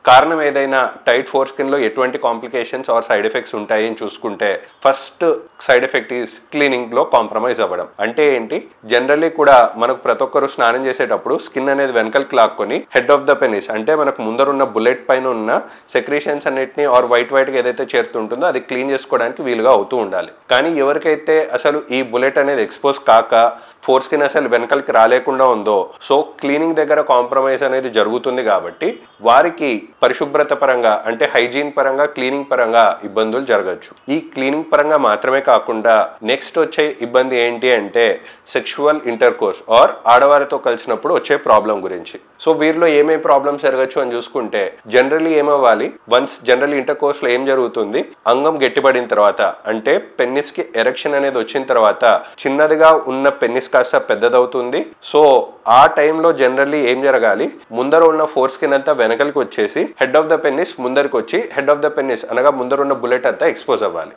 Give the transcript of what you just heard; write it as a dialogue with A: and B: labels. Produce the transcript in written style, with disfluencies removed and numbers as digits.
A: కారణం ఏదైనా tight four skin లో ఎటువంటి కాంప్లికేషన్స్ ఆర్ సైడ్ ఎఫెక్ట్స్ ఉంటాయి అని చూసుకుంటే first side effect is cleaning లో కాంప్రమైజ్ అవ్వడం. అంటే ఏంటి, జనరల్లీ కూడా మనకు ప్రతి ఒక్కరు స్నానం చేసేటప్పుడు స్కిన్ అనేది వెనకలికి లాక్కొని హెడ్ ఆఫ్ ద పెనిస్ అంటే మనకు ముందరున్న బుల్లెట్ పైన ఉన్న సెక్రీషన్స్ అన్నిటిని ఆర్ వైట్ గా ఏదైతే చేరుతుంటుందో అది క్లీన్ చేసుకోవడానికి వీలుగా అవుతూ ఉండాలి. కానీ ఎవరికైతే అసలు ఈ బుల్లెట్ అనేది ఎక్స్పోజ్ కాక ఫోర్ స్కిన్ అసలు వెనకలికి రాలేకుండా ఉందో, సో క్లీనింగ్ దగ్గర కాంప్రమైజ్ అనేది జరుగుతుంది కాబట్టి వారికి పరిశుభ్రత పరంగా అంటే హైజీన్ పరంగా క్లీనింగ్ పరంగా ఇబ్బందులు జరగచ్చు. ఈ క్లీనింగ్ పరంగా మాత్రమే కాకుండా నెక్స్ట్ వచ్చే ఇబ్బంది ఏంటి అంటే సెక్షువల్ ఇంటర్ కోర్స్ ఆర్ ఆడవారితో కలిసినప్పుడు వచ్చే ప్రాబ్లం గురించి. సో వీరిలో ఏమేమి ప్రాబ్లమ్స్ జరగచ్చు అని చూసుకుంటే జనరల్లీ ఏమవ్వాలి, వన్స్ జనరల్ ఇంటర్ కోర్స్ లో ఏం జరుగుతుంది, అంగం గట్టిపడిన తర్వాత అంటే పెన్నిస్ కి ఎరెక్షన్ అనేది వచ్చిన తర్వాత చిన్నదిగా ఉన్న పెన్నిస్ కాస్త పెద్దదవుతుంది. సో ఆ టైంలో జనరల్లీ ఏం జరగాలి, ముందర ఉన్న ఫోర్ స్కిన్ అంతా వెనకలికి వచ్చేసి హెడ్ ఆఫ్ ద పెన్నిస్ ముందరికి వచ్చి హెడ్ ఆఫ్ ద పెన్నిస్ అనగా ముందర ఉన్న బుల్లెట్ అంతా ఎక్స్పోజ్ అవ్వాలి.